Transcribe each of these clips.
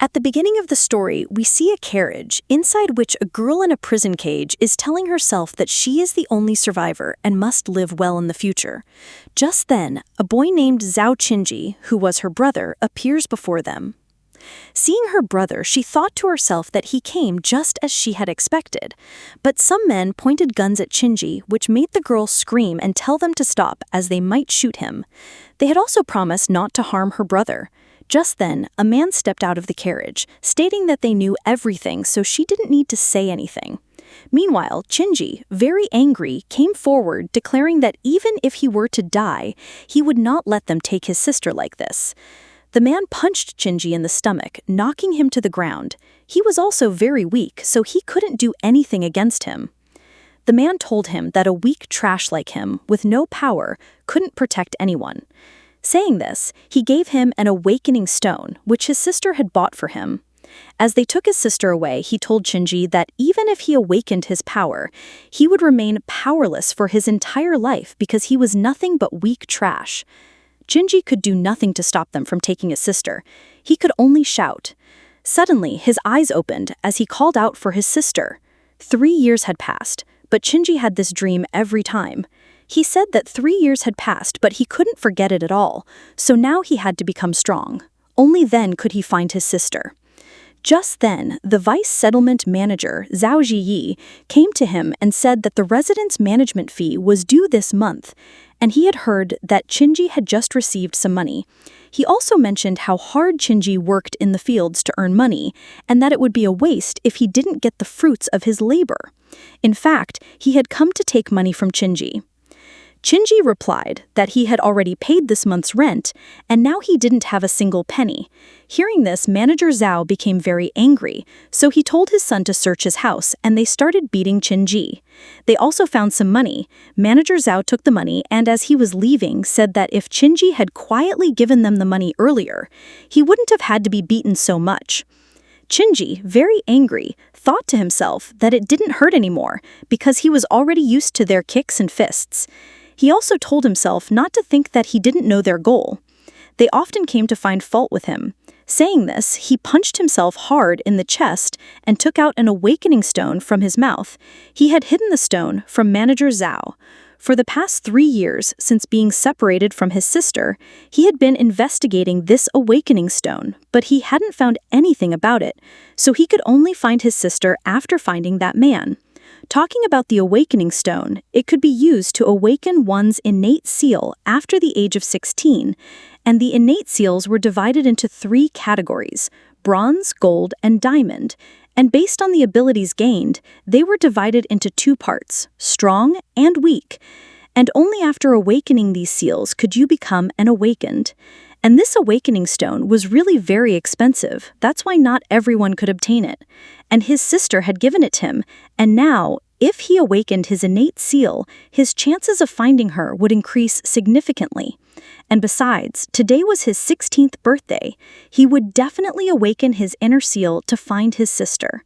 At the beginning of the story, we see a carriage, inside which a girl in a prison cage is telling herself that she is the only survivor and must live well in the future. Just then, a boy named Zhao Qinji, who was her brother, appears before them. Seeing her brother, she thought to herself that he came just as she had expected. But some men pointed guns at Qinji, which made the girl scream and tell them to stop, as they might shoot him. They had also promised not to harm her brother. Just then, a man stepped out of the carriage, stating that they knew everything, so she didn't need to say anything. Meanwhile, Qinji, very angry, came forward, declaring that even if he were to die, he would not let them take his sister like this. The man punched Qinji in the stomach, knocking him to the ground. He was also very weak, so he couldn't do anything against him. The man told him that a weak trash like him, with no power, couldn't protect anyone. Saying this, he gave him an awakening stone, which his sister had bought for him. As they took his sister away, he told Qinji that even if he awakened his power, he would remain powerless for his entire life because he was nothing but weak trash. Qinji could do nothing to stop them from taking his sister. He could only shout. Suddenly, his eyes opened as he called out for his sister. 3 years had passed, but Qinji had this dream every time. He said that 3 years had passed, but he couldn't forget it at all, so now he had to become strong. Only then could he find his sister. Just then, the vice settlement manager, Zhao Ziyi, came to him and said that the residence management fee was due this month, and he had heard that Qinji had just received some money. He also mentioned how hard Qinji worked in the fields to earn money, and that it would be a waste if he didn't get the fruits of his labor. In fact, he had come to take money from Qinji. Qinji replied that he had already paid this month's rent, and now he didn't have a single penny. Hearing this, Manager Zhao became very angry, so he told his son to search his house, and they started beating Qinji. They also found some money. Manager Zhao took the money, and as he was leaving, said that if Qinji had quietly given them the money earlier, he wouldn't have had to be beaten so much. Qinji, very angry, thought to himself that it didn't hurt anymore because he was already used to their kicks and fists. He also told himself not to think that he didn't know their goal. They often came to find fault with him. Saying this, he punched himself hard in the chest and took out an awakening stone from his mouth. He had hidden the stone from Manager Zhao. For the past 3 years, since being separated from his sister, he had been investigating this awakening stone, but he hadn't found anything about it, so he could only find his sister after finding that man. Talking about the awakening stone, it could be used to awaken one's innate seal after the age of 16, and the innate seals were divided into 3 categories: bronze, gold, and diamond, and based on the abilities gained, they were divided into 2 parts, strong and weak. And only after awakening these seals could you become an awakened. And this awakening stone was really very expensive. That's why not everyone could obtain it. And his sister had given it to him, and now, if he awakened his innate seal, his chances of finding her would increase significantly. And besides, today was his 16th birthday. He would definitely awaken his inner seal to find his sister.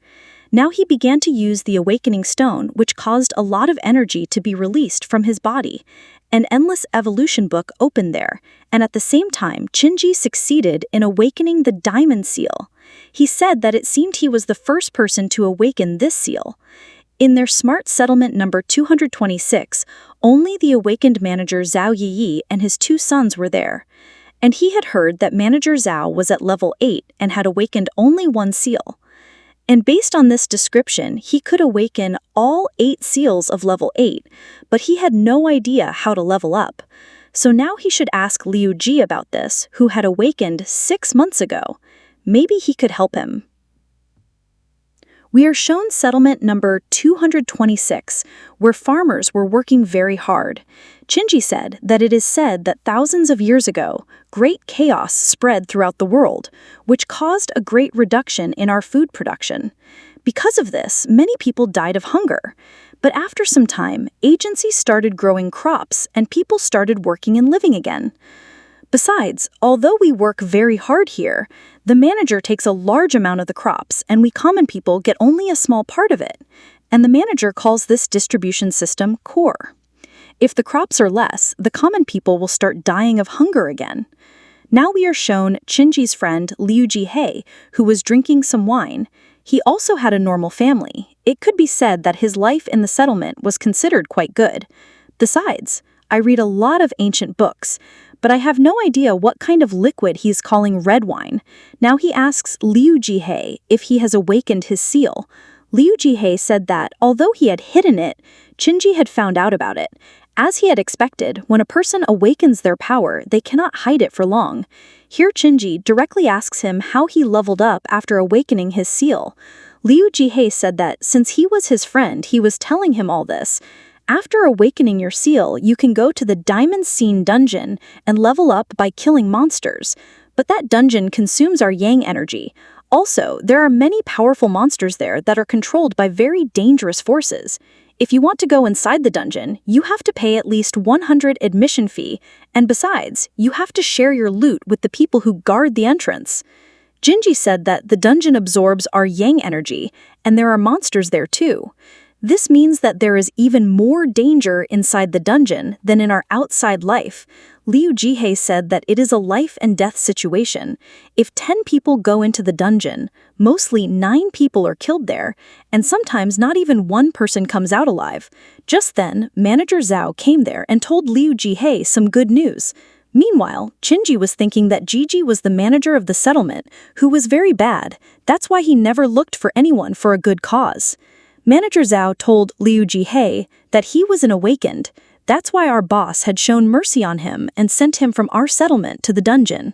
Now he began to use the awakening stone, which caused a lot of energy to be released from his body. An endless evolution book opened there, and at the same time, Qinji succeeded in awakening the diamond seal. He said that it seemed he was the first person to awaken this seal. In their smart settlement number 226, only the awakened manager Zhao Yiyi and his 2 sons were there. And he had heard that Manager Zhao was at level 8 and had awakened only 1 seal. And based on this description, he could awaken all 8 seals of level 8, but he had no idea how to level up. So now he should ask Liu Ji about this, who had awakened 6 months ago. Maybe he could help him. We are shown settlement number 226, where farmers were working very hard. Qinji said that it is said that thousands of years ago, great chaos spread throughout the world, which caused a great reduction in our food production. Because of this, many people died of hunger. But after some time, agencies started growing crops and people started working and living again. Besides, although we work very hard here, the manager takes a large amount of the crops and we common people get only a small part of it. And the manager calls this distribution system core. If the crops are less, the common people will start dying of hunger again. Now we are shown Shinji's friend Liu Jihei, who was drinking some wine. He also had a normal family. It could be said that his life in the settlement was considered quite good. Besides, I read a lot of ancient books, but I have no idea what kind of liquid he's calling red wine. Now he asks Liu Jihei if he has awakened his seal. Liu Jihei said that, although he had hidden it, Shinji had found out about it. As he had expected, when a person awakens their power, they cannot hide it for long. Here Shinji directly asks him how he leveled up after awakening his seal. Liu Jihei said that since he was his friend, he was telling him all this. After awakening your seal, you can go to the Diamond Scene dungeon and level up by killing monsters. But that dungeon consumes our yang energy. Also, there are many powerful monsters there that are controlled by very dangerous forces. If you want to go inside the dungeon, you have to pay at least 100 admission fee, and besides, you have to share your loot with the people who guard the entrance. Shinji said that the dungeon absorbs our yang energy, and there are monsters there too. This means that there is even more danger inside the dungeon than in our outside life. Liu Jihei said that it is a life and death situation. If 10 people go into the dungeon, mostly 9 people are killed there, and sometimes not even one person comes out alive. Just then, Manager Zhao came there and told Liu Jihei some good news. Meanwhile, Shinji was thinking that Gigi was the manager of the settlement, who was very bad. That's why he never looked for anyone for a good cause. Manager Zhao told Liu Jihei that he was an awakened. That's why our boss had shown mercy on him and sent him from our settlement to the dungeon.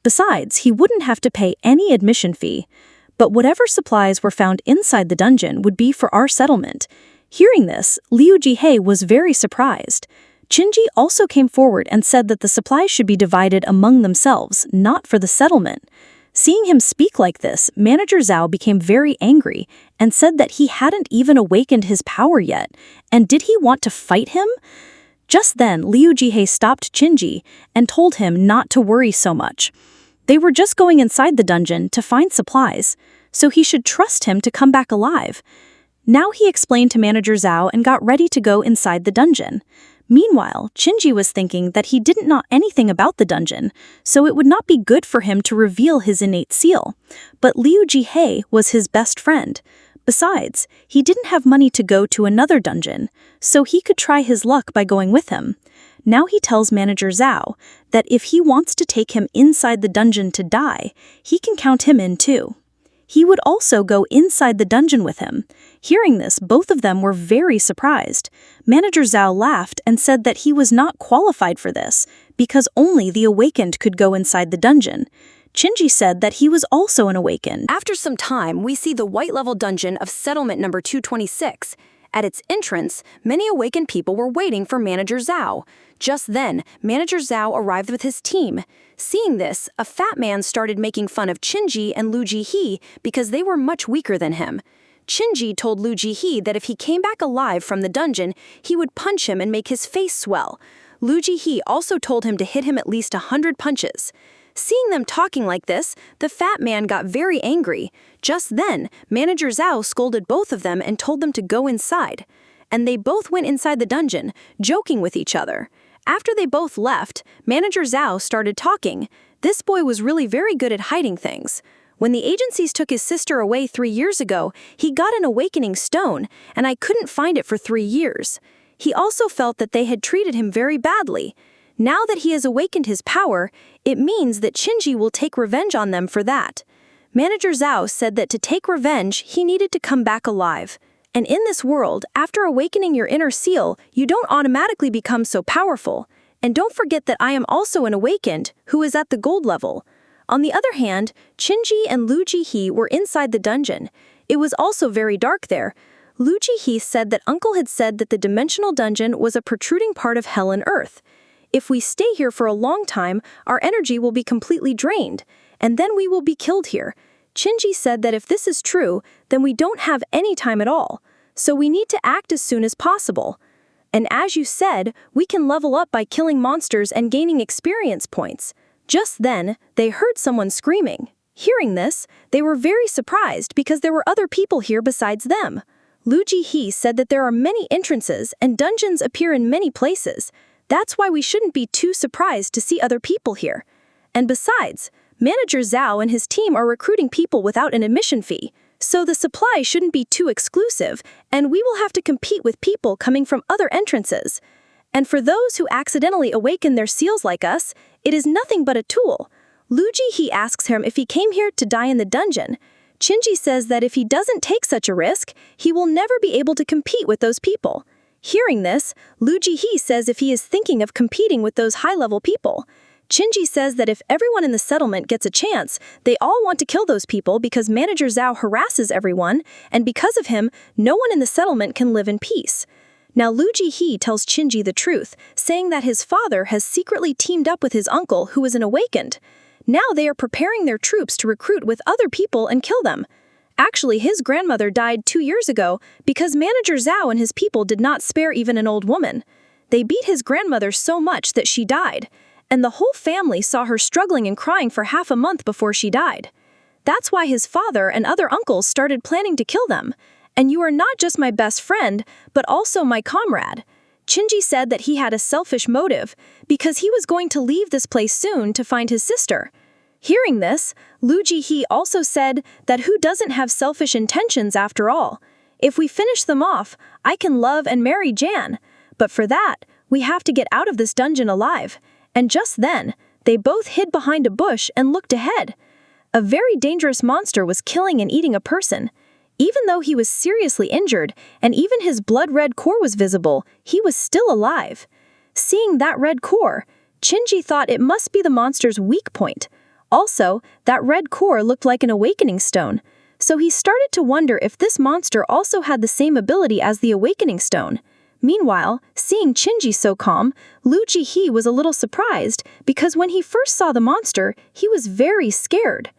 Besides, he wouldn't have to pay any admission fee. But whatever supplies were found inside the dungeon would be for our settlement. Hearing this, Liu Jihei was very surprised. Shinji also came forward and said that the supplies should be divided among themselves, not for the settlement. Seeing him speak like this, Manager Zhao became very angry and said that he hadn't even awakened his power yet, and did he want to fight him? Just then, Liu Jihei stopped Shinji and told him not to worry so much. They were just going inside the dungeon to find supplies, so he should trust him to come back alive. Now he explained to Manager Zhao and got ready to go inside the dungeon. Meanwhile, Shinji was thinking that he didn't know anything about the dungeon, so it would not be good for him to reveal his innate seal. But Liu Jihei was his best friend. Besides, he didn't have money to go to another dungeon, so he could try his luck by going with him. Now he tells Manager Zhao that if he wants to take him inside the dungeon to die, he can count him in too. He would also go inside the dungeon with him. Hearing this, both of them were very surprised. Manager Zhao laughed and said that he was not qualified for this, because only the awakened could go inside the dungeon. Shinji said that he was also an awakened. After some time, we see the white-level dungeon of settlement number 226. At its entrance, many awakened people were waiting for Manager Zhao. Just then, Manager Zhao arrived with his team. Seeing this, a fat man started making fun of Shinji and Liu Jihei because they were much weaker than him. Shinji told Liu Jihei that if he came back alive from the dungeon, he would punch him and make his face swell. Liu Jihei also told him to hit him at least 100 punches. Seeing them talking like this, the fat man got very angry. Just then, Manager Zhao scolded both of them and told them to go inside. And they both went inside the dungeon, joking with each other. After they both left, Manager Zhao started talking. This boy was really very good at hiding things. When the agencies took his sister away 3 years ago, he got an awakening stone, and I couldn't find it for 3 years. He also felt that they had treated him very badly. Now that he has awakened his power, it means that Shinji will take revenge on them for that. Manager Zhao said that to take revenge, he needed to come back alive. And in this world, after awakening your inner seal, you don't automatically become so powerful. And don't forget that I am also an awakened, who is at the gold level. On the other hand, Shinji and Liu Jihei were inside the dungeon. It was also very dark there. Liu Jihei said that Uncle had said that the dimensional dungeon was a protruding part of hell and earth. If we stay here for a long time, our energy will be completely drained, and then we will be killed here. Shinji said that if this is true, then we don't have any time at all, so we need to act as soon as possible. And as you said, we can level up by killing monsters and gaining experience points. Just then, they heard someone screaming. Hearing this, they were very surprised because there were other people here besides them. Liu Jihei said that there are many entrances and dungeons appear in many places. That's why we shouldn't be too surprised to see other people here. And besides, Manager Zhao and his team are recruiting people without an admission fee, so the supply shouldn't be too exclusive, and we will have to compete with people coming from other entrances. And for those who accidentally awaken their seals like us, it is nothing but a tool. Lu Jihe asks him if he came here to die in the dungeon. Qinji says that if he doesn't take such a risk, he will never be able to compete with those people. Hearing this, Lu Jihe says if he is thinking of competing with those high-level people. Qinji says that if everyone in the settlement gets a chance, they all want to kill those people because Manager Zhao harasses everyone, and because of him, no one in the settlement can live in peace. Now Lu Jihe tells Qinji the truth, saying that his father has secretly teamed up with his uncle who is an awakened. Now they are preparing their troops to recruit with other people and kill them. Actually, his grandmother died 2 years ago because Manager Zhao and his people did not spare even an old woman. They beat his grandmother so much that she died, and the whole family saw her struggling and crying for half a month before she died. That's why his father and other uncles started planning to kill them. And you are not just my best friend, but also my comrade. Qinji said that he had a selfish motive, because he was going to leave this place soon to find his sister. Hearing this, Lu Jihe also said that who doesn't have selfish intentions after all? If we finish them off, I can love and marry Jan. But for that, we have to get out of this dungeon alive. And just then, they both hid behind a bush and looked ahead. A very dangerous monster was killing and eating a person. Even though he was seriously injured, and even his blood-red core was visible, he was still alive. Seeing that red core, Qinji thought it must be the monster's weak point. Also, that red core looked like an awakening stone, so he started to wonder if this monster also had the same ability as the awakening stone. Meanwhile, seeing Qinji so calm, Lu Jihe was a little surprised because when he first saw the monster, he was very scared.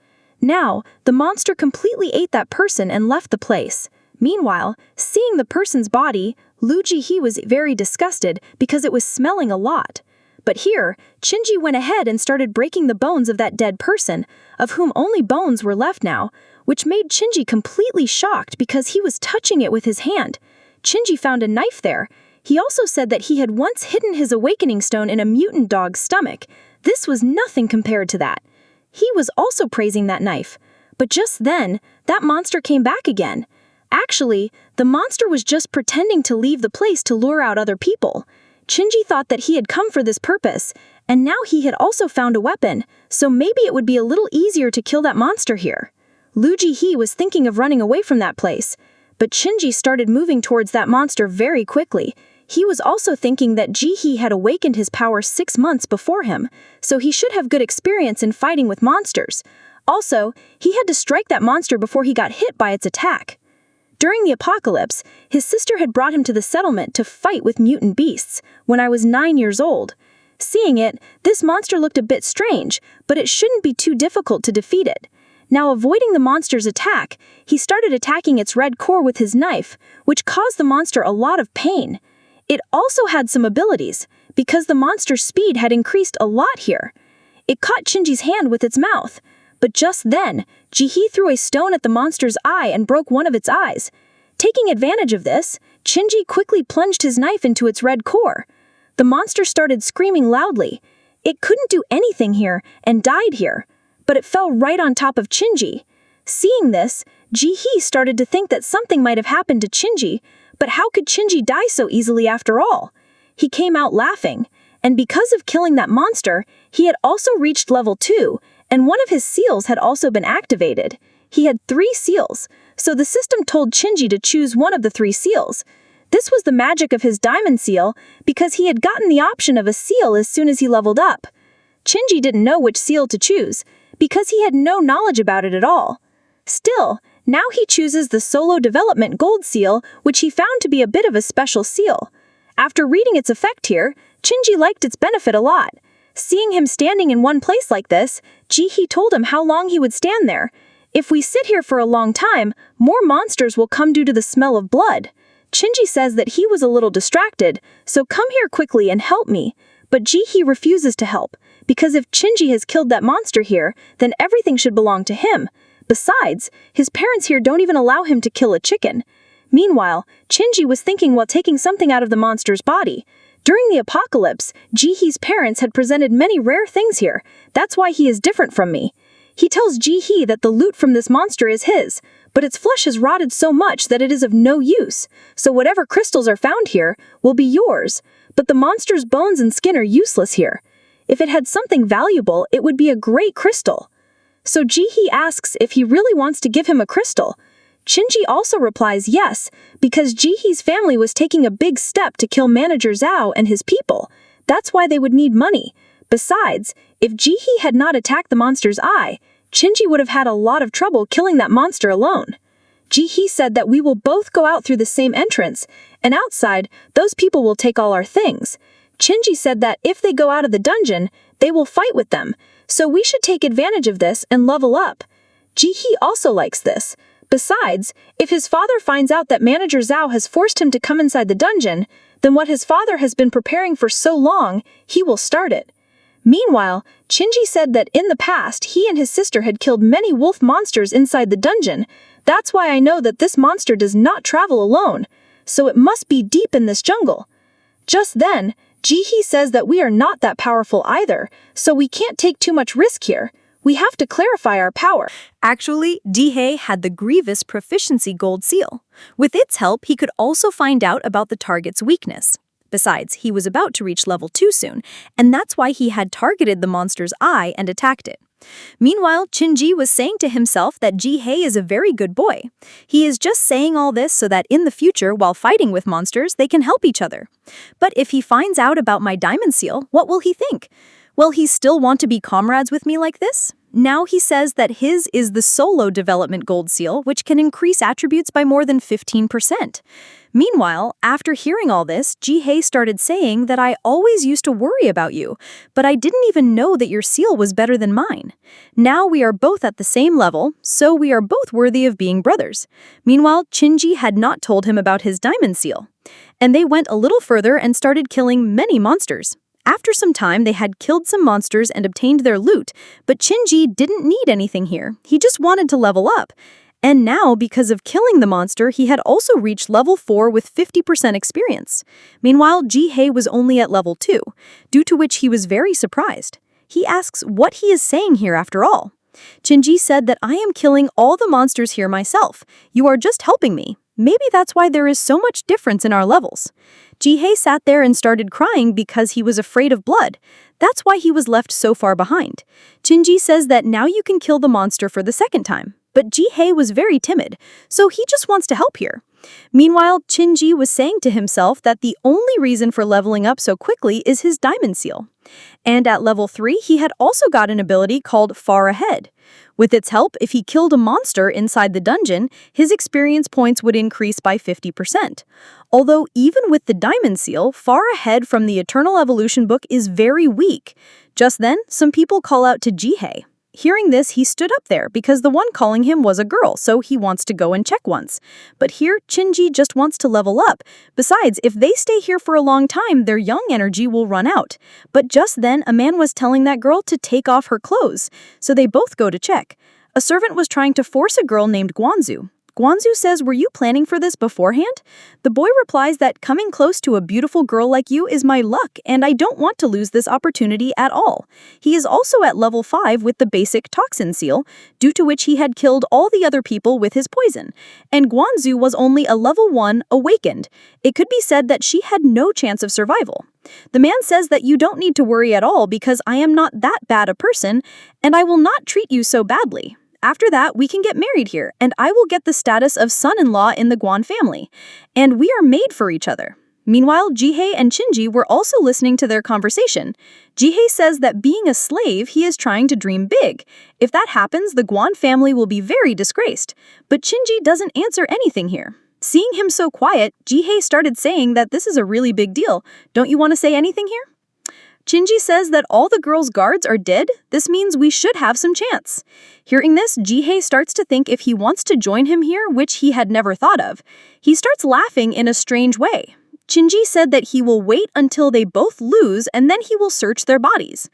Now, the monster completely ate that person and left the place. Meanwhile, seeing the person's body, Lu Jihe was very disgusted because it was smelling a lot. But here, Qinji went ahead and started breaking the bones of that dead person, of whom only bones were left now, which made Qinji completely shocked because he was touching it with his hand. Qinji found a knife there. He also said that he had once hidden his awakening stone in a mutant dog's stomach. This was nothing compared to that. He was also praising that knife. But just then, that monster came back again. Actually, the monster was just pretending to leave the place to lure out other people. Qinji thought that he had come for this purpose, and now he had also found a weapon, so maybe it would be a little easier to kill that monster here. Lu Jihe was thinking of running away from that place, but Qinji started moving towards that monster very quickly. He was also thinking that Jihe had awakened his power 6 months before him, so he should have good experience in fighting with monsters. Also, he had to strike that monster before he got hit by its attack. During the apocalypse, his sister had brought him to the settlement to fight with mutant beasts when I was 9 years old. Seeing it, this monster looked a bit strange, but it shouldn't be too difficult to defeat it. Now, avoiding the monster's attack, he started attacking its red core with his knife, which caused the monster a lot of pain. It also had some abilities, because the monster's speed had increased a lot here. It caught Qinji's hand with its mouth, but just then, Jihe threw a stone at the monster's eye and broke one of its eyes. Taking advantage of this, Qinji quickly plunged his knife into its red core. The monster started screaming loudly. It couldn't do anything here and died here, but it fell right on top of Qinji. Seeing this, Jihe started to think that something might have happened to Qinji, but how could Qinji die so easily after all? He came out laughing, and because of killing that monster, he had also reached level 2, and one of his seals had also been activated. He had 3 seals, so the system told Qinji to choose one of the 3 seals. This was the magic of his diamond seal, because he had gotten the option of a seal as soon as he leveled up. Qinji didn't know which seal to choose, because he had no knowledge about it at all. Still, now he chooses the solo development gold seal, which he found to be a bit of a special seal. After reading its effect here, Qinji liked its benefit a lot. Seeing him standing in one place like this, Jihe told him how long he would stand there. If we sit here for a long time, more monsters will come due to the smell of blood. Qinji says that he was a little distracted, so come here quickly and help me. But Jihe refuses to help, because if Qinji has killed that monster here, then everything should belong to him. Besides, his parents here don't even allow him to kill a chicken. Meanwhile, Qinji was thinking while taking something out of the monster's body. During the apocalypse, Jihee's parents had presented many rare things here. That's why he is different from me. He tells Jihee that the loot from this monster is his, but its flesh has rotted so much that it is of no use, so whatever crystals are found here will be yours, but the monster's bones and skin are useless here. If it had something valuable, it would be a great crystal. So Jihee asks if he really wants to give him a crystal. Shinji also replies yes, because Jihee's family was taking a big step to kill Manager Zhao and his people. That's why they would need money. Besides, if Jihee had not attacked the monster's eye, Shinji would have had a lot of trouble killing that monster alone. Jihee said that we will both go out through the same entrance, and outside, those people will take all our things. Shinji said that if they go out of the dungeon, they will fight with them, so we should take advantage of this and level up. Jihee also likes this. Besides, if his father finds out that Manager Zhao has forced him to come inside the dungeon, then what his father has been preparing for so long, he will start it. Meanwhile, Shinji said that in the past he and his sister had killed many wolf monsters inside the dungeon. That's why I know that this monster does not travel alone, so it must be deep in this jungle. Just then, Jihee says that we are not that powerful either, so we can't take too much risk here. We have to clarify our power. Actually, Jihee had the Grievous Proficiency Gold Seal. With its help, he could also find out about the target's weakness. Besides, he was about to reach level 2 soon, and that's why he had targeted the monster's eye and attacked it. Meanwhile, Shinji was saying to himself that Jihee is a very good boy. He is just saying all this so that in the future, while fighting with monsters, they can help each other. But if he finds out about my diamond seal, what will he think? Will he still want to be comrades with me like this? Now he says that his is the solo development gold seal, which can increase attributes by more than 15%. Meanwhile, after hearing all this, Jihee started saying that I always used to worry about you, but I didn't even know that your seal was better than mine. Now we are both at the same level, so we are both worthy of being brothers. Meanwhile, Shinji had not told him about his diamond seal. And they went a little further and started killing many monsters. After some time, they had killed some monsters and obtained their loot, but Shinji didn't need anything here. He just wanted to level up. And now, because of killing the monster, he had also reached level 4 with 50% experience. Meanwhile, Jihee was only at level 2, due to which he was very surprised. He asks what he is saying here after all. Shinji said that I am killing all the monsters here myself. You are just helping me. Maybe that's why there is so much difference in our levels. Jihee sat there and started crying because he was afraid of blood. That's why he was left so far behind. Shinji says that now you can kill the monster for the second time. But Jihee was very timid, so he just wants to help here. Meanwhile, Shinji was saying to himself that the only reason for leveling up so quickly is his diamond seal. And at level 3, he had also got an ability called Far Ahead. With its help, if he killed a monster inside the dungeon, his experience points would increase by 50%. Although even with the diamond seal, Far Ahead from the Eternal Evolution book is very weak. Just then, some people call out to Jihee. Hearing this, he stood up there because the one calling him was a girl, so he wants to go and check once. But here, Shinji just wants to level up. Besides, if they stay here for a long time, their young energy will run out. But just then, a man was telling that girl to take off her clothes, so they both go to check. A servant was trying to force a girl named Guanju. Guanju says, "Were you planning for this beforehand?" The boy replies that coming close to a beautiful girl like you is my luck, and I don't want to lose this opportunity at all. He is also at level 5 with the basic toxin seal, due to which he had killed all the other people with his poison. And Guanju was only a level 1 awakened. It could be said that she had no chance of survival. The man says that you don't need to worry at all because I am not that bad a person, and I will not treat you so badly. After that, we can get married here, and I will get the status of son-in-law in the Guan family. And we are made for each other. Meanwhile, Jihee and Shinji were also listening to their conversation. Jihee says that being a slave, he is trying to dream big. If that happens, the Guan family will be very disgraced. But Shinji doesn't answer anything here. Seeing him so quiet, Jihee started saying that this is a really big deal. Don't you want to say anything here? Shinji says that all the girls' guards are dead. This means we should have some chance. Hearing this, Jihee starts to think if he wants to join him here, which he had never thought of. He starts laughing in a strange way. Shinji said that he will wait until they both lose and then he will search their bodies.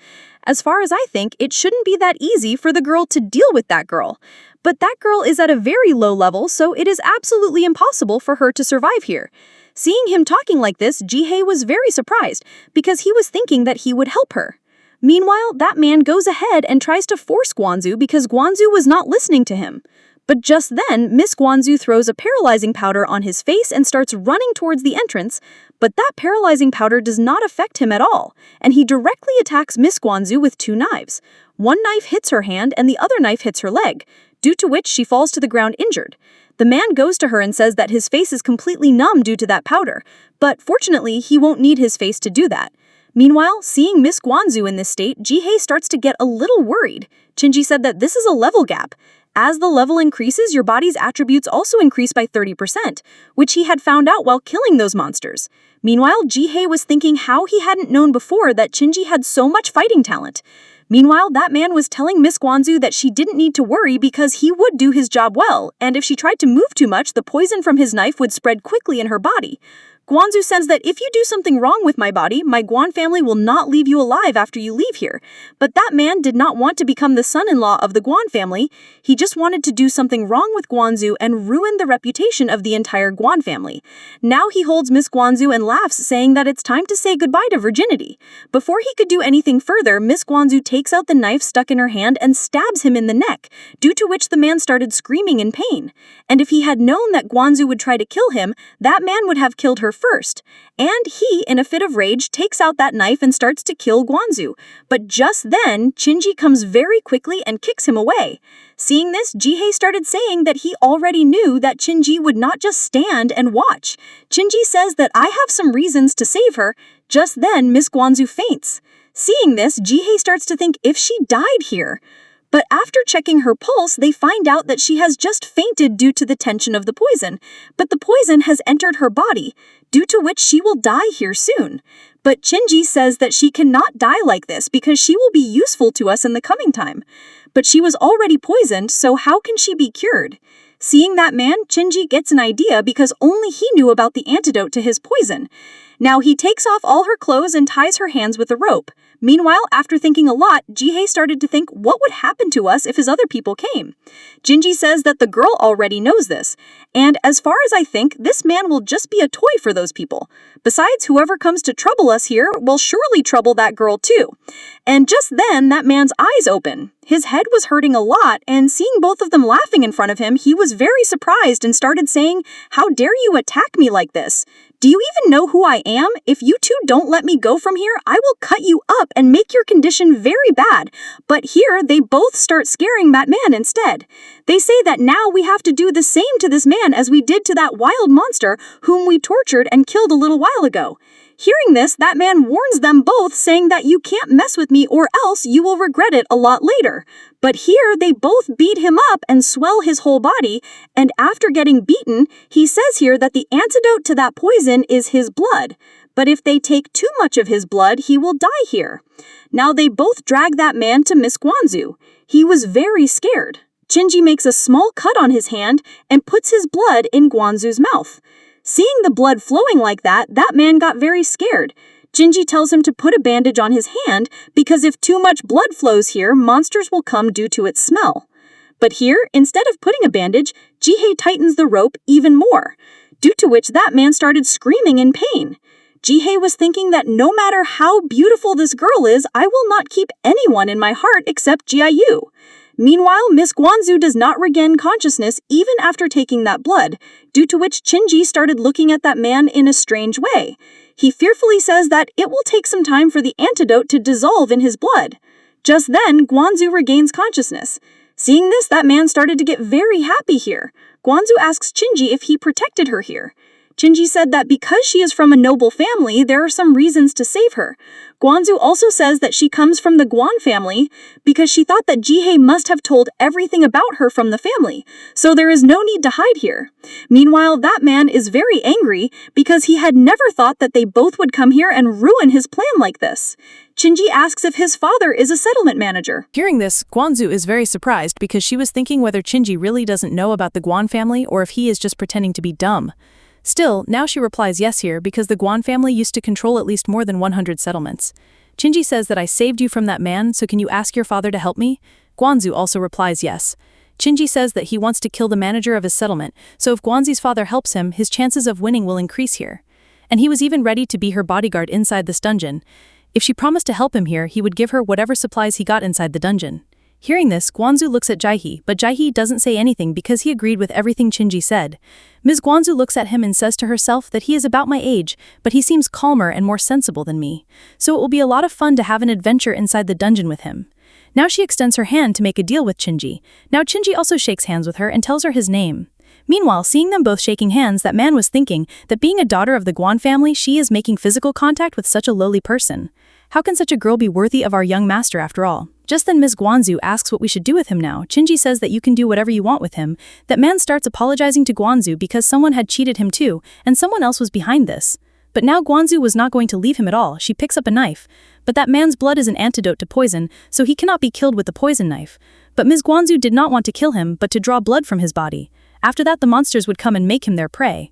As far as I think, it shouldn't be that easy for the girl to deal with that girl. But that girl is at a very low level, so it is absolutely impossible for her to survive here. Seeing him talking like this, Ji-hye was very surprised because he was thinking that he would help her. Meanwhile, that man goes ahead and tries to force Guanju because Guanju was not listening to him. But just then, Miss Guanju throws a paralyzing powder on his face and starts running towards the entrance, but that paralyzing powder does not affect him at all, and he directly attacks Miss Guanju with 2 knives. One knife hits her hand and the other knife hits her leg, due to which she falls to the ground injured. The man goes to her and says that his face is completely numb due to that powder, but fortunately he won't need his face to do that. Meanwhile, seeing Miss Guanju in this state, Ji-hye starts to get a little worried. Shinji said that this is a level gap. As the level increases, your body's attributes also increase by 30%, which he had found out while killing those monsters. Meanwhile, Ji-hye was thinking how he hadn't known before that Shinji had so much fighting talent. Meanwhile, that man was telling Miss Guanju that she didn't need to worry because he would do his job well, and if she tried to move too much, the poison from his knife would spread quickly in her body. Guanju says that if you do something wrong with my body, my Guan family will not leave you alive after you leave here. But that man did not want to become the son-in-law of the Guan family. He just wanted to do something wrong with Guanju and ruin the reputation of the entire Guan family. Now he holds Miss Guanju and laughs, saying that it's time to say goodbye to virginity. Before he could do anything further, Miss Guanju takes out the knife stuck in her hand and stabs him in the neck, due to which the man started screaming in pain. And if he had known that Guanju would try to kill him, that man would have killed her first. And he, in a fit of rage, takes out that knife and starts to kill Guanju. But just then, Shinji comes very quickly and kicks him away. Seeing this, Ji-hye started saying that he already knew that Shinji would not just stand and watch. Shinji says that I have some reasons to save her. Just then, Miss Guanju faints. Seeing this, Ji-hye starts to think if she died here. But after checking her pulse, they find out that she has just fainted due to the tension of the poison. But the poison has entered her body, due to which she will die here soon. But Shinji says that she cannot die like this because she will be useful to us in the coming time. But she was already poisoned, so how can she be cured? Seeing that man, Shinji gets an idea because only he knew about the antidote to his poison. Now he takes off all her clothes and ties her hands with a rope. Meanwhile, after thinking a lot, Ji-hye started to think what would happen to us if his other people came. Shinji says that the girl already knows this, and as far as I think, this man will just be a toy for those people. Besides, whoever comes to trouble us here will surely trouble that girl too. And just then, that man's eyes open. His head was hurting a lot, and seeing both of them laughing in front of him, he was very surprised and started saying, "How dare you attack me like this? Do you even know who I am? If you two don't let me go from here, I will cut you up and make your condition very bad." But here, they both start scaring that man instead. They say that now we have to do the same to this man as we did to that wild monster whom we tortured and killed a little while ago. Hearing this, that man warns them both, saying that you can't mess with me or else you will regret it a lot later. But here, they both beat him up and swell his whole body, and after getting beaten, he says here that the antidote to that poison is his blood. But if they take too much of his blood, he will die here. Now they both drag that man to Miss Guanju. He was very scared. Shinji makes a small cut on his hand and puts his blood in Guanju's mouth. Seeing the blood flowing like that, that man got very scared. Shinji tells him to put a bandage on his hand because if too much blood flows here, monsters will come due to its smell. But here, instead of putting a bandage, Ji-hye tightens the rope even more, due to which that man started screaming in pain. Ji-hye was thinking that no matter how beautiful this girl is, I will not keep anyone in my heart except Jiayu. Meanwhile, Miss Guanju does not regain consciousness even after taking that blood, due to which Shinji started looking at that man in a strange way. He fearfully says that it will take some time for the antidote to dissolve in his blood. Just then, Guanju regains consciousness. Seeing this, that man started to get very happy here. Guanju asks Shinji if he protected her here. Shinji said that because she is from a noble family, there are some reasons to save her. Guanju also says that she comes from the Guan family because she thought that Ji-hye must have told everything about her from the family, so there is no need to hide here. Meanwhile, that man is very angry because he had never thought that they both would come here and ruin his plan like this. Shinji asks if his father is a settlement manager. Hearing this, Guanju is very surprised because she was thinking whether Shinji really doesn't know about the Guan family or if he is just pretending to be dumb. Still, now she replies yes here because the Guan family used to control at least more than 100 settlements. Shinji says that I saved you from that man, so can you ask your father to help me? Guanju also replies yes. Shinji says that he wants to kill the manager of his settlement, so if Guanju's father helps him, his chances of winning will increase here. and he was even ready to be her bodyguard inside this dungeon. If she promised to help him here, he would give her whatever supplies he got inside the dungeon. Hearing this, Guanju looks at Jaehi, but Jaehi doesn't say anything because he agreed with everything Chinji said. Ms. Guanju looks at him and says to herself that he is about my age, but he seems calmer and more sensible than me. So it will be a lot of fun to have an adventure inside the dungeon with him. Now she extends her hand to make a deal with Chinji. Now Chinji also shakes hands with her and tells her his name. Meanwhile, seeing them both shaking hands, that man was thinking that being a daughter of the Guan family, she is making physical contact with such a lowly person. How can such a girl be worthy of our young master after all? Just then Ms. Guanju asks what we should do with him now. Chinji says that you can do whatever you want with him. That man starts apologizing to Guanju because someone had cheated him too, and someone else was behind this. But now Guanju was not going to leave him at all. She picks up a knife. But that man's blood is an antidote to poison, so he cannot be killed with the poison knife. But Ms. Guanju did not want to kill him, but to draw blood from his body. After that, the monsters would come and make him their prey.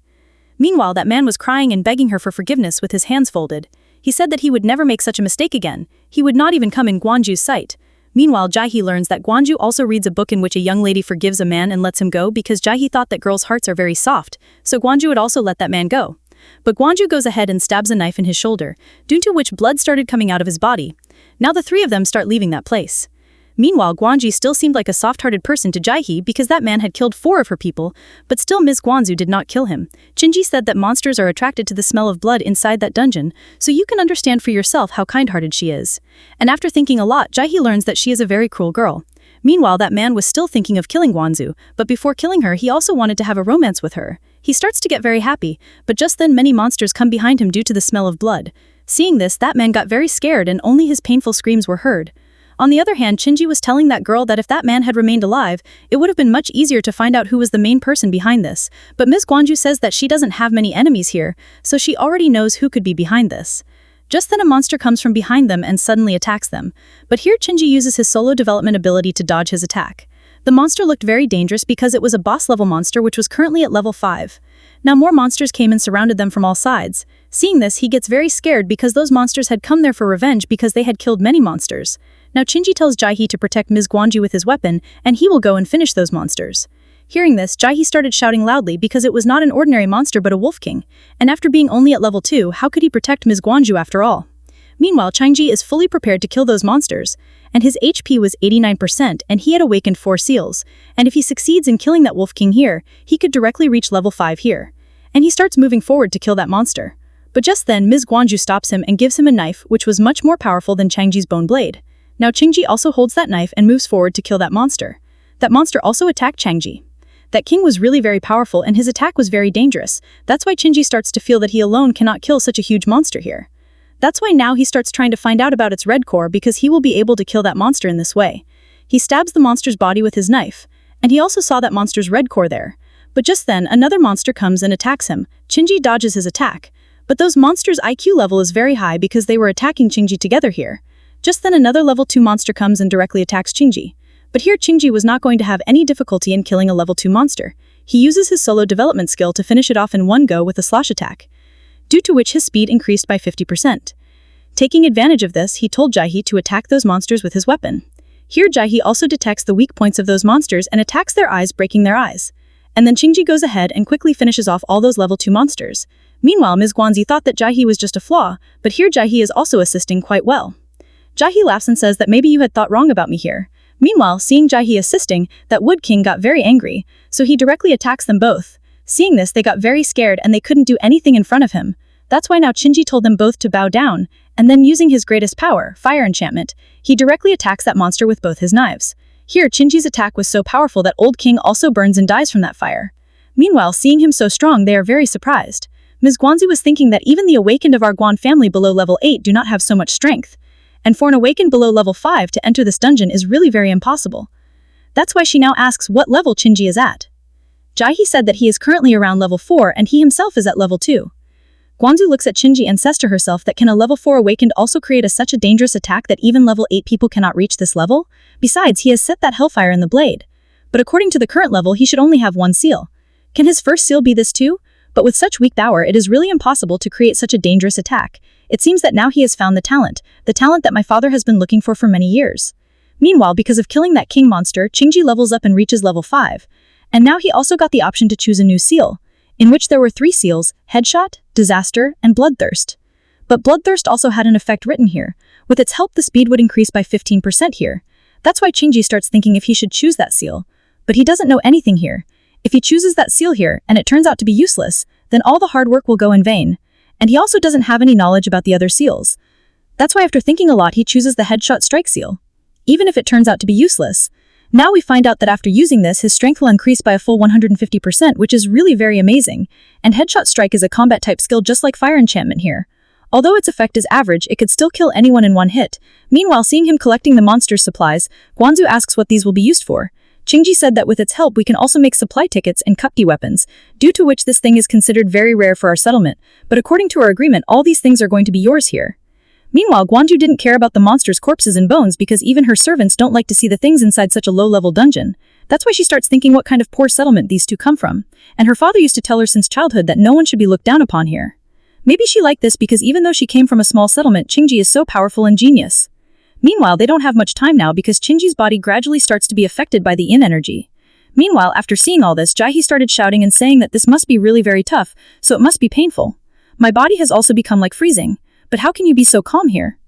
Meanwhile, that man was crying and begging her for forgiveness with his hands folded. He said that he would never make such a mistake again. He would not even come in Guanju's sight. Meanwhile, Jaehi learns that Guanju also reads a book in which a young lady forgives a man and lets him go because Jaehi thought that girls' hearts are very soft, so Guanju would also let that man go. But Guanju goes ahead and stabs a knife in his shoulder, due to which blood started coming out of his body. Now the three of them start leaving that place. Meanwhile, Guanju still seemed like a soft-hearted person to Jaehi because that man had killed 4 of her people, but still Ms. Guanju did not kill him. Chinji said that monsters are attracted to the smell of blood inside that dungeon, so you can understand for yourself how kind-hearted she is. And after thinking a lot, Jaehi learns that she is a very cruel girl. Meanwhile, that man was still thinking of killing Guanju, but before killing her, he also wanted to have a romance with her. He starts to get very happy, but just then many monsters come behind him due to the smell of blood. Seeing this, that man got very scared and only his painful screams were heard. On the other hand, Chinji was telling that girl that if that man had remained alive, it would have been much easier to find out who was the main person behind this. But Ms. Guanju says that she doesn't have many enemies here, so she already knows who could be behind this. Just then a monster comes from behind them and suddenly attacks them. But here Chinji uses his solo development ability to dodge his attack. The monster looked very dangerous because it was a boss-level monster which was currently at level 5. Now more monsters came and surrounded them from all sides. Seeing this, he gets very scared because those monsters had come there for revenge because they had killed many monsters. Now Chinji tells Jaehi to protect Ms. Guanju with his weapon, and he will go and finish those monsters. Hearing this, Jaehi started shouting loudly because it was not an ordinary monster but a wolf king, and after being only at level 2, how could he protect Ms. Guanju after all? Meanwhile, Chinji is fully prepared to kill those monsters, and his HP was 89% and he had awakened 4 seals, and if he succeeds in killing that wolf king here, he could directly reach level 5 here. And he starts moving forward to kill that monster. But just then, Ms. Guanju stops him and gives him a knife which was much more powerful than Changji's bone blade. Now Chinji also holds that knife and moves forward to kill that monster. That monster also attacked Changji. That king was really very powerful and his attack was very dangerous. That's why Chinji starts to feel that he alone cannot kill such a huge monster here. That's why now he starts trying to find out about its red core because he will be able to kill that monster in this way. He stabs the monster's body with his knife, and he also saw that monster's red core there. But just then, another monster comes and attacks him. Chinji dodges his attack. But those monsters' IQ level is very high because they were attacking Chinji together here. Just then another level 2 monster comes and directly attacks Chinji. But here Chinji was not going to have any difficulty in killing a level 2 monster. He uses his solo development skill to finish it off in one go with a slash attack, due to which his speed increased by 50%. Taking advantage of this, he told Jaehi to attack those monsters with his weapon. Here Jaehi also detects the weak points of those monsters and attacks their eyes, breaking their eyes. And then Chinji goes ahead and quickly finishes off all those level 2 monsters. Meanwhile, Ms. Guanju thought that Jaehi was just a flaw, but here Jaehi is also assisting quite well. Jaehi laughs and says that maybe you had thought wrong about me here. Meanwhile, seeing Jaehi assisting, that Wood King got very angry, so he directly attacks them both. Seeing this, they got very scared and they couldn't do anything in front of him. That's why now Chinji told them both to bow down, and then using his greatest power, fire enchantment, he directly attacks that monster with both his knives. Here, Chinji's attack was so powerful that Old King also burns and dies from that fire. Meanwhile, seeing him so strong, they are very surprised. Ms. Guanju was thinking that even the awakened of our Guan family below level 8 do not have so much strength. And for an awakened below level 5 to enter this dungeon is really very impossible. That's why she now asks what level Chinji is at. Jaehi said that he is currently around level 4 and he himself is at level 2. Guanju looks at Chinji and says to herself that can a level 4 awakened also create such a dangerous attack that even level 8 people cannot reach this level? Besides, he has set that hellfire in the blade. But according to the current level, he should only have 1 seal. Can his first seal be this too? But with such weak power, it is really impossible to create such a dangerous attack. It seems that now he has found the talent that my father has been looking for many years. Meanwhile, because of killing that king monster, Chinji levels up and reaches level 5. And now he also got the option to choose a new seal, in which there were 3 seals: headshot, disaster, and bloodthirst. But bloodthirst also had an effect written here. With its help, the speed would increase by 15% here. That's why Shinji starts thinking if he should choose that seal. But he doesn't know anything here. If he chooses that seal here, and it turns out to be useless, then all the hard work will go in vain. And he also doesn't have any knowledge about the other seals. That's why after thinking a lot, he chooses the headshot strike seal. Even if it turns out to be useless. Now we find out that after using this, his strength will increase by a full 150%, which is really very amazing. And headshot strike is a combat type skill just like fire enchantment here. Although its effect is average, it could still kill anyone in one hit. Meanwhile, seeing him collecting the monster's supplies, Guanju asks what these will be used for. Shinji said that with its help we can also make supply tickets and cupkey weapons, due to which this thing is considered very rare for our settlement, but according to our agreement all these things are going to be yours here. Meanwhile, Guanju didn't care about the monster's corpses and bones because even her servants don't like to see the things inside such a low-level dungeon. That's why she starts thinking what kind of poor settlement these two come from, and her father used to tell her since childhood that no one should be looked down upon here. Maybe she liked this because even though she came from a small settlement, Shinji is so powerful and genius. Meanwhile, they don't have much time now because Shinji's body gradually starts to be affected by the yin energy. Meanwhile, after seeing all this, Jaehi started shouting and saying that this must be really very tough, so it must be painful. My body has also become like freezing, but how can you be so calm here?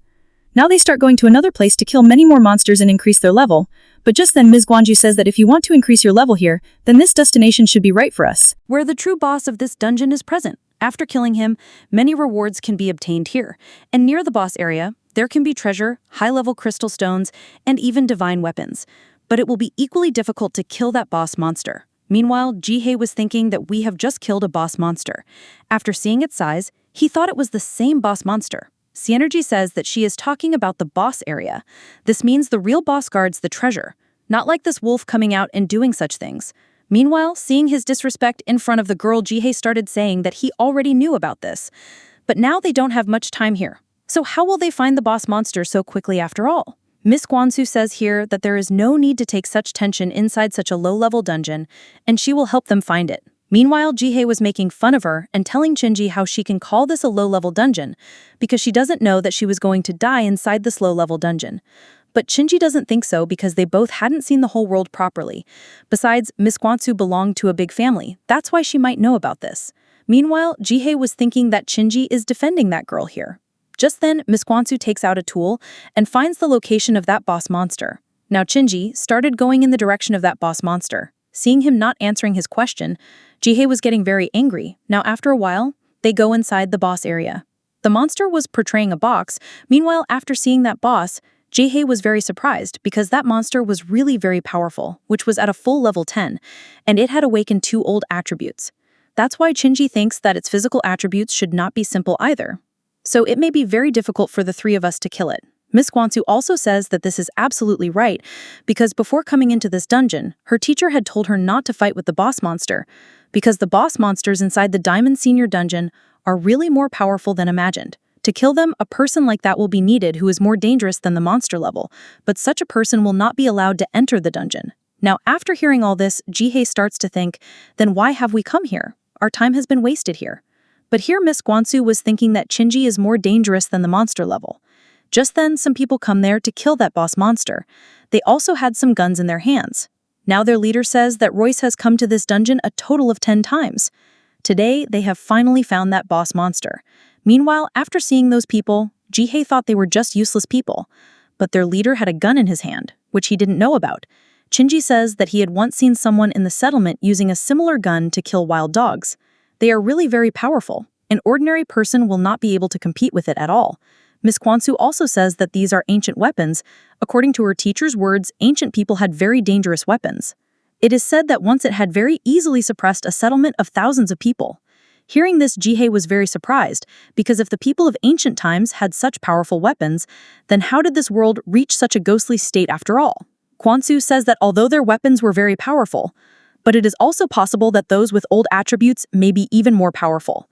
Now they start going to another place to kill many more monsters and increase their level, but just then Ms. Guanju says that if you want to increase your level here, then this destination should be right for us. Where the true boss of this dungeon is present. After killing him, many rewards can be obtained here, and near the boss area, there can be treasure, high-level crystal stones, and even divine weapons. But it will be equally difficult to kill that boss monster. Meanwhile, Jihei was thinking that we have just killed a boss monster. After seeing its size, he thought it was the same boss monster. Cyenergy says that she is talking about the boss area. This means the real boss guards the treasure, not like this wolf coming out and doing such things. Meanwhile, seeing his disrespect in front of the girl, Jihei started saying that he already knew about this. But now they don't have much time here. So how will they find the boss monster so quickly after all? Miss Guanju says here that there is no need to take such tension inside such a low-level dungeon, and she will help them find it. Meanwhile, Jihei was making fun of her and telling Shinji how she can call this a low-level dungeon because she doesn't know that she was going to die inside this low-level dungeon. But Shinji doesn't think so because they both hadn't seen the whole world properly. Besides, Miss Guanju belonged to a big family. That's why she might know about this. Meanwhile, Jihei was thinking that Shinji is defending that girl here. Just then, Miss Guanju takes out a tool and finds the location of that boss monster. Now Shinji started going in the direction of that boss monster. Seeing him not answering his question, Jihei was getting very angry. Now after a while, they go inside the boss area. The monster was portraying a box. Meanwhile, after seeing that boss, Jihei was very surprised because that monster was really very powerful, which was at a full level 10, and it had awakened 2 old attributes. That's why Shinji thinks that its physical attributes should not be simple either. So it may be very difficult for the 3 of us to kill it. Miss Guanju also says that this is absolutely right, because before coming into this dungeon, her teacher had told her not to fight with the boss monster, because the boss monsters inside the Diamond Senior dungeon are really more powerful than imagined. To kill them, a person like that will be needed who is more dangerous than the monster level, but such a person will not be allowed to enter the dungeon. Now, after hearing all this, Jihei starts to think, then why have we come here? Our time has been wasted here. But here Miss Guanju was thinking that Shinji is more dangerous than the monster level. Just then, some people come there to kill that boss monster. They also had some guns in their hands. Now their leader says that Royce has come to this dungeon a total of 10 times. Today, they have finally found that boss monster. Meanwhile, after seeing those people, Jihei thought they were just useless people. But their leader had a gun in his hand, which he didn't know about. Shinji says that he had once seen someone in the settlement using a similar gun to kill wild dogs. They are really very powerful. An ordinary person will not be able to compete with it at all. Miss Guanju also says that these are ancient weapons. According to her teacher's words, ancient people had very dangerous weapons. It is said that once it had very easily suppressed a settlement of thousands of people. Hearing this, Jihei was very surprised, because if the people of ancient times had such powerful weapons, then how did this world reach such a ghostly state after all? Guanju says that although their weapons were very powerful, but it is also possible that those with old attributes may be even more powerful.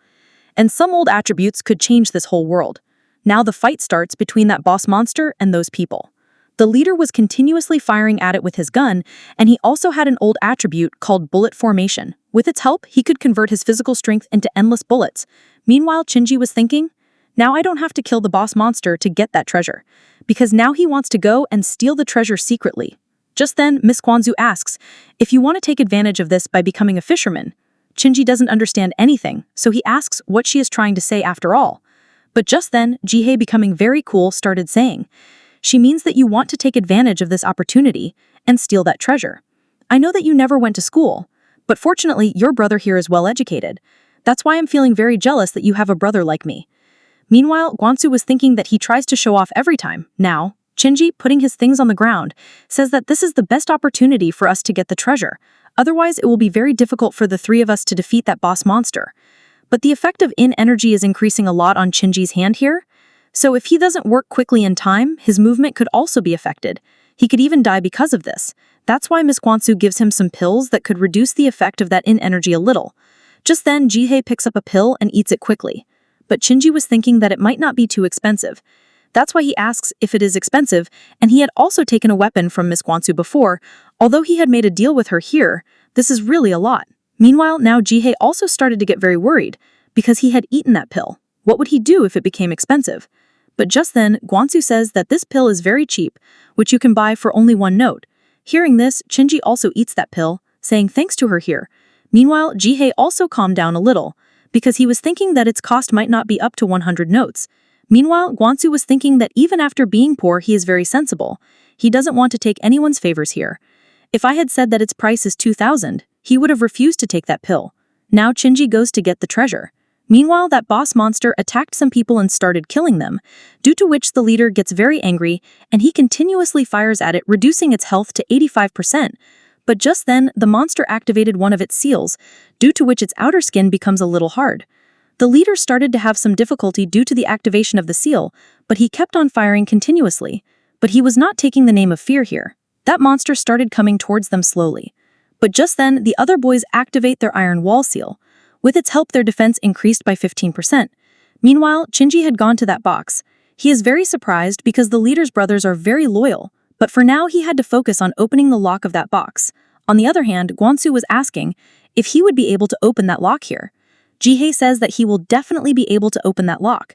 And some old attributes could change this whole world. Now the fight starts between that boss monster and those people. The leader was continuously firing at it with his gun, and he also had an old attribute called bullet formation. With its help, he could convert his physical strength into endless bullets. Meanwhile, Shinji was thinking, now I don't have to kill the boss monster to get that treasure, because now he wants to go and steal the treasure secretly. Just then, Miss Guanju asks, if you want to take advantage of this by becoming a fisherman, Shinji doesn't understand anything, so he asks what she is trying to say after all. But just then, Jihei, becoming very cool, started saying, "She means that you want to take advantage of this opportunity and steal that treasure. I know that you never went to school, but fortunately your brother here is well educated. That's why I'm feeling very jealous that you have a brother like me." Meanwhile, Guanju was thinking that he tries to show off every time. Now, Shinji, putting his things on the ground, says that this is the best opportunity for us to get the treasure. Otherwise, it will be very difficult for the three of us to defeat that boss monster. But the effect of in energy is increasing a lot on Shinji's hand here. So if he doesn't work quickly in time, his movement could also be affected. He could even die because of this. That's why Miss Guanju gives him some pills that could reduce the effect of that in energy a little. Just then, Jihei picks up a pill and eats it quickly. But Shinji was thinking that it might not be too expensive. That's why he asks if it is expensive, and he had also taken a weapon from Miss Guanju before. Although he had made a deal with her here, this is really a lot. Meanwhile, now Jihei also started to get very worried, because he had eaten that pill. What would he do if it became expensive? But just then, Guanju says that this pill is very cheap, which you can buy for only 1 note. Hearing this, Shinji also eats that pill, saying thanks to her here. Meanwhile, Jihei also calmed down a little, because he was thinking that its cost might not be up to 100 notes. Meanwhile, Guanju was thinking that even after being poor, he is very sensible. He doesn't want to take anyone's favors here. If I had said that its price is 2,000, he would have refused to take that pill. Now Shinji goes to get the treasure. Meanwhile, that boss monster attacked some people and started killing them, due to which the leader gets very angry and he continuously fires at it, reducing its health to 85%. But just then, the monster activated one of its seals, due to which its outer skin becomes a little hard. The leader started to have some difficulty due to the activation of the seal, but he kept on firing continuously. But he was not taking the name of fear here. That monster started coming towards them slowly. But just then, the other boys activate their iron wall seal. With its help, their defense increased by 15%. Meanwhile, Shinji had gone to that box. He is very surprised because the leader's brothers are very loyal, but for now he had to focus on opening the lock of that box. On the other hand, Guanju was asking if he would be able to open that lock here. Jihei says that he will definitely be able to open that lock,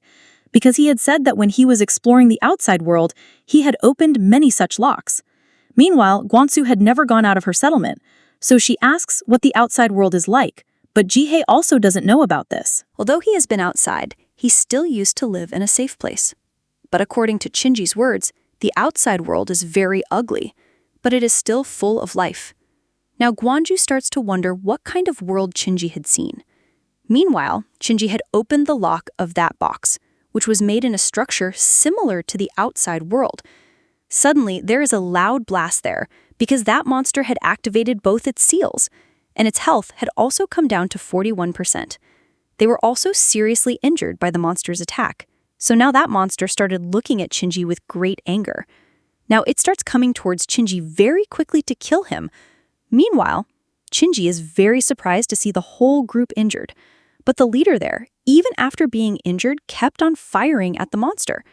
because he had said that when he was exploring the outside world, he had opened many such locks. Meanwhile, Guanju had never gone out of her settlement, so she asks what the outside world is like, but Jihei also doesn't know about this. Although he has been outside, he still used to live in a safe place. But according to Shinji's words, the outside world is very ugly, but it is still full of life. Now Guanju starts to wonder what kind of world Shinji had seen. Meanwhile, Shinji had opened the lock of that box, which was made in a structure similar to the outside world. Suddenly, there is a loud blast there, because that monster had activated both its seals, and its health had also come down to 41%. They were also seriously injured by the monster's attack, so now that monster started looking at Shinji with great anger. Now it starts coming towards Shinji very quickly to kill him. Meanwhile, Shinji is very surprised to see the whole group injured, but the leader there, even after being injured, kept on firing at the monster.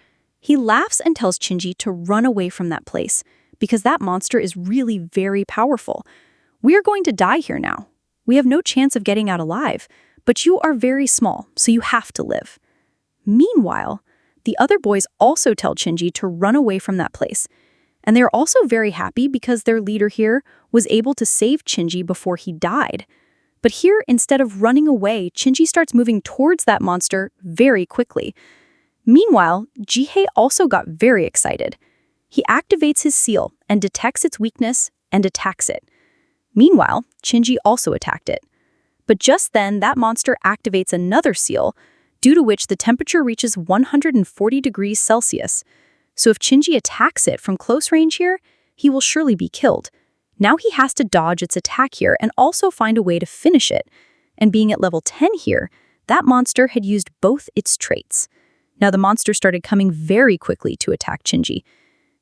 He laughs and tells Shinji to run away from that place, because that monster is really very powerful. "We are going to die here now. We have no chance of getting out alive, but you are very small, so you have to live." Meanwhile, the other boys also tell Shinji to run away from that place, and they're also very happy because their leader here was able to save Shinji before he died. But here, instead of running away, Shinji starts moving towards that monster very quickly. Meanwhile, Jihei also got very excited. He activates his seal and detects its weakness and attacks it. Meanwhile, Shinji also attacked it. But just then, that monster activates another seal, due to which the temperature reaches 140 degrees Celsius. So if Shinji attacks it from close range here, he will surely be killed. Now he has to dodge its attack here and also find a way to finish it. And being at level 10 here, that monster had used both its traits. Now the monster started coming very quickly to attack Shinji.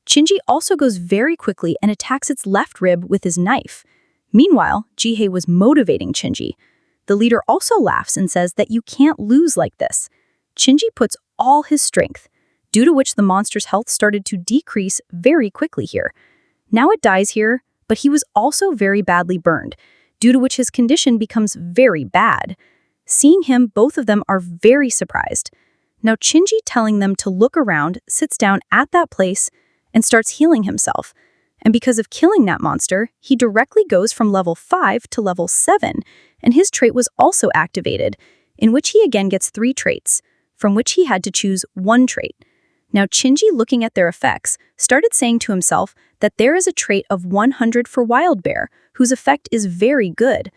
Shinji also goes very quickly and attacks its left rib with his knife. Meanwhile, Jihei was motivating Shinji. The leader also laughs and says that you can't lose like this. Shinji puts all his strength, due to which the monster's health started to decrease very quickly here. Now it dies here, but he was also very badly burned, due to which his condition becomes very bad. Seeing him, both of them are very surprised. Now Shinji, telling them to look around, sits down at that place and starts healing himself. And because of killing that monster, he directly goes from level 5 to level 7, and his trait was also activated, in which he again gets 3 traits, from which he had to choose 1 trait. Now Shinji, looking at their effects, started saying to himself that there is a trait of 100 for Wild Bear, whose effect is very good,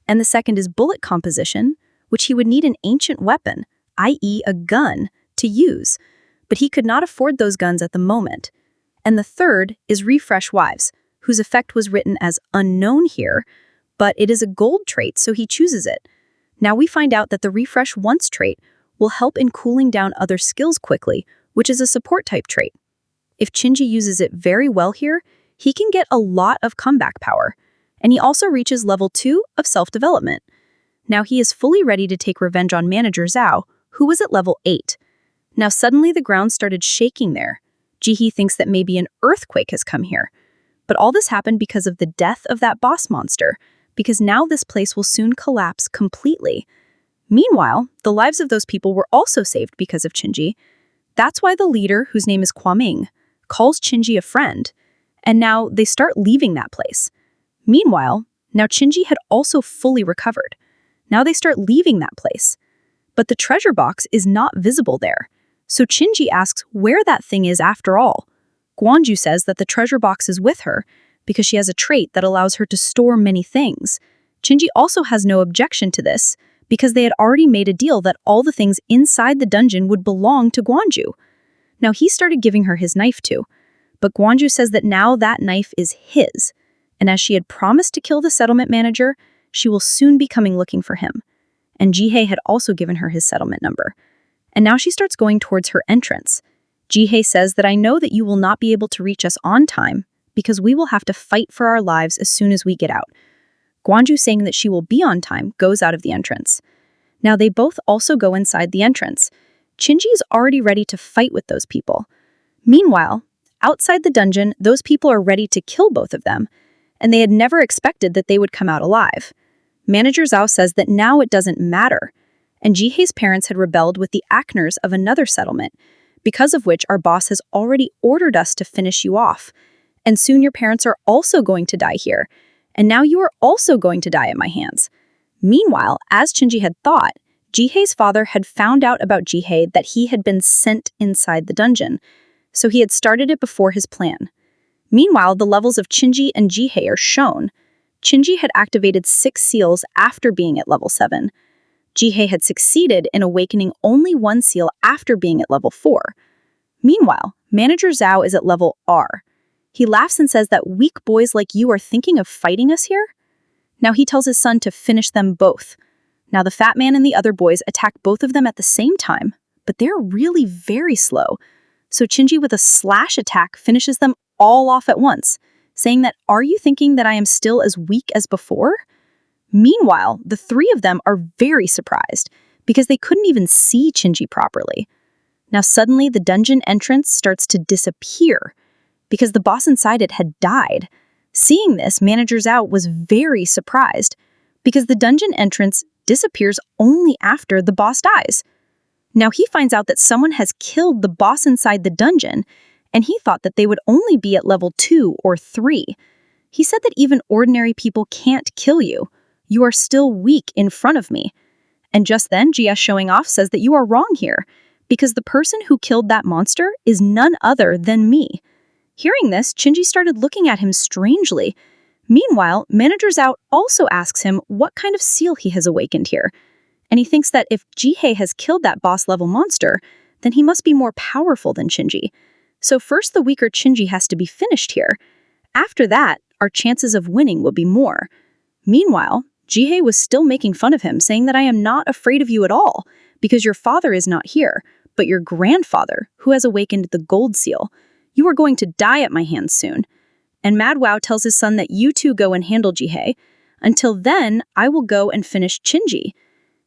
and the second is bullet composition, which he would need an ancient weapon, i.e. a gun, to use, but he could not afford those guns at the moment. And the third is Refresh Wives, whose effect was written as unknown here, but it is a gold trait, so he chooses it. Now we find out that the Refresh Once trait will help in cooling down other skills quickly, which is a support type trait. If Shinji uses it very well here, he can get a lot of comeback power, and he also reaches level 2 of self-development. Now he is fully ready to take revenge on Manager Zhao, who was at level 8. Now suddenly the ground started shaking there. Ji-hee thinks that maybe an earthquake has come here. But all this happened because of the death of that boss monster, because now this place will soon collapse completely. Meanwhile, the lives of those people were also saved because of Shinji. That's why the leader, whose name is Kwaming, calls Shinji a friend, and now they start leaving that place. Meanwhile, now Shinji had also fully recovered. Now they start leaving that place. But the treasure box is not visible there. So Shinji asks where that thing is after all. Guanju says that the treasure box is with her because she has a trait that allows her to store many things. Shinji also has no objection to this because they had already made a deal that all the things inside the dungeon would belong to Guanju. Now he started giving her his knife too, but Guanju says that now that knife is his, and as she had promised to kill the settlement manager, she will soon be coming looking for him. And Ji-hee had also given her his settlement number. And now she starts going towards her entrance. Ji-hee says that I know that you will not be able to reach us on time because we will have to fight for our lives as soon as we get out. Guanju, saying that she will be on time, goes out of the entrance. Now they both also go inside the entrance. Shinji is already ready to fight with those people. Meanwhile, outside the dungeon, those people are ready to kill both of them, and they had never expected that they would come out alive. Manager Zhao says that now it doesn't matter, and Ji-hee's parents had rebelled with the Acners of another settlement, because of which our boss has already ordered us to finish you off, and soon your parents are also going to die here, and now you are also going to die at my hands. Meanwhile, as Shinji had thought, Ji-hee's father had found out about Ji-hee that he had been sent inside the dungeon, so he had started it before his plan. Meanwhile, the levels of Shinji and Ji-hee are shown. Shinji had activated 6 seals after being at level 7. Ji-hee had succeeded in awakening only 1 seal after being at level 4. Meanwhile, Manager Zhao is at level R. He laughs and says that weak boys like you are thinking of fighting us here? Now he tells his son to finish them both. Now the fat man and the other boys attack both of them at the same time, but they're really very slow. So Shinji with a slash attack finishes them all off at once, saying that, are you thinking that I am still as weak as before? Meanwhile, the 3 of them are very surprised because they couldn't even see Shinji properly. Now suddenly the dungeon entrance starts to disappear because the boss inside it had died. Seeing this, Manager Zhao was very surprised because the dungeon entrance disappears only after the boss dies. Now he finds out that someone has killed the boss inside the dungeon, and he thought that they would only be at level 2 or 3. He said that even ordinary people can't kill you. You are still weak in front of me. And just then, GS showing off says that you are wrong here, because the person who killed that monster is none other than me. Hearing this, Shinji started looking at him strangely. Meanwhile, Manager Zhao also asks him what kind of seal he has awakened here. And he thinks that if Ji-hee has killed that boss-level monster, then he must be more powerful than Shinji. So first the weaker Shinji has to be finished here. After that, our chances of winning will be more. Meanwhile, Ji-hee was still making fun of him, saying that I am not afraid of you at all, because your father is not here, but your grandfather, who has awakened the gold seal. You are going to die at my hands soon. And Mad Wow tells his son that you two go and handle Ji-hee. Until then, I will go and finish Shinji.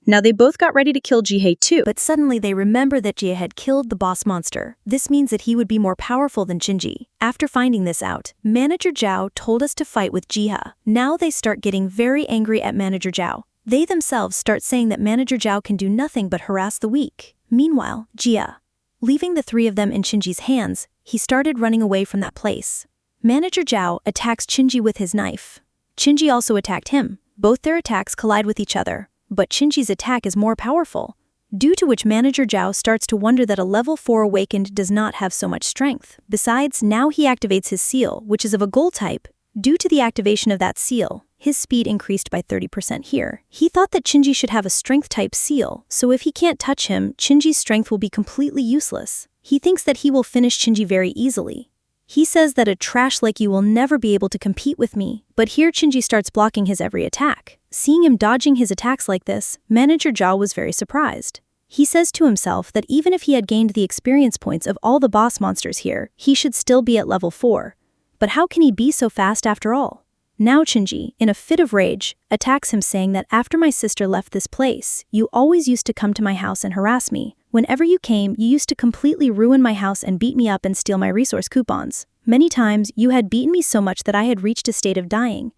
Now they both got ready to kill Ji-hee too. But suddenly they remember that Ji-hee had killed the boss monster. This means that he would be more powerful than Shinji. After finding this out, Manager Zhao told us to fight with Ji-hee. Now they start getting very angry at Manager Zhao. They themselves start saying that Manager Zhao can do nothing but harass the weak. Meanwhile, Ji-hee, leaving the 3 of them in Shinji's hands, he started running away from that place. Manager Zhao attacks Chinji with his knife. Chinji also attacked him. Both their attacks collide with each other, but Chinji's attack is more powerful, due to which Manager Zhao starts to wonder that a level 4 awakened does not have so much strength. Besides, now he activates his seal, which is of a gold type. Due to the activation of that seal, his speed increased by 30% here. He thought that Chinji should have a strength type seal, so if he can't touch him, Chinji's strength will be completely useless. He thinks that he will finish Chinji very easily. He says that a trash like you will never be able to compete with me, but here Chinji starts blocking his every attack. Seeing him dodging his attacks like this, Manager Zhao was very surprised. He says to himself that even if he had gained the experience points of all the boss monsters here, he should still be at level 4. But how can he be so fast after all? Now Chinji, in a fit of rage, attacks him saying that after my sister left this place, you always used to come to my house and harass me. Whenever you came, you used to completely ruin my house and beat me up and steal my resource coupons. Many times, you had beaten me so much that I had reached a state of dying.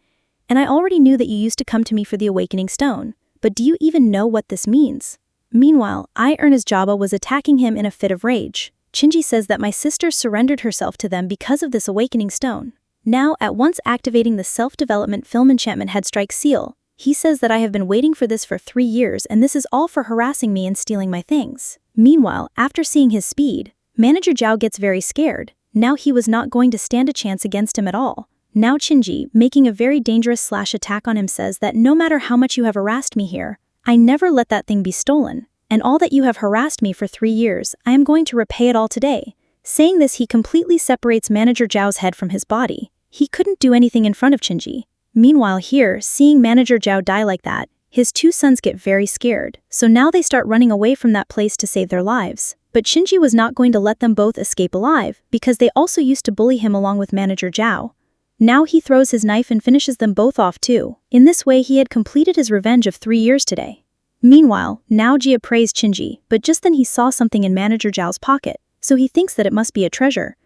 And I already knew that you used to come to me for the awakening stone. But do you even know what this means? Meanwhile, Jabba was attacking him in a fit of rage. Chinji says that my sister surrendered herself to them because of this awakening stone. Now, at once activating the self-development film enchantment headstrike seal, he says that I have been waiting for this for 3 years and this is all for harassing me and stealing my things. Meanwhile, after seeing his speed, Manager Zhao gets very scared. Now he was not going to stand a chance against him at all. Now Chinji, making a very dangerous attack on him, says that no matter how much you have harassed me here, I never let that thing be stolen. And all that you have harassed me for 3 years, I am going to repay it all today. Saying this, he completely separates Manager Zhao's head from his body. He couldn't do anything in front of Chinji. Meanwhile here, seeing Manager Zhao die like that, his 2 sons get very scared. So now they start running away from that place to save their lives. But Chinji was not going to let them both escape alive, because they also used to bully him along with Manager Zhao. Now he throws his knife and finishes them both off too. In this way he had completed his revenge of 3 years today. Meanwhile, now Jia praised Chinji, but just then he saw something in Manager Zhao's pocket, so he thinks that it must be a treasure.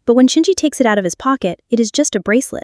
But when Chinji takes it out of his pocket, it is just a bracelet.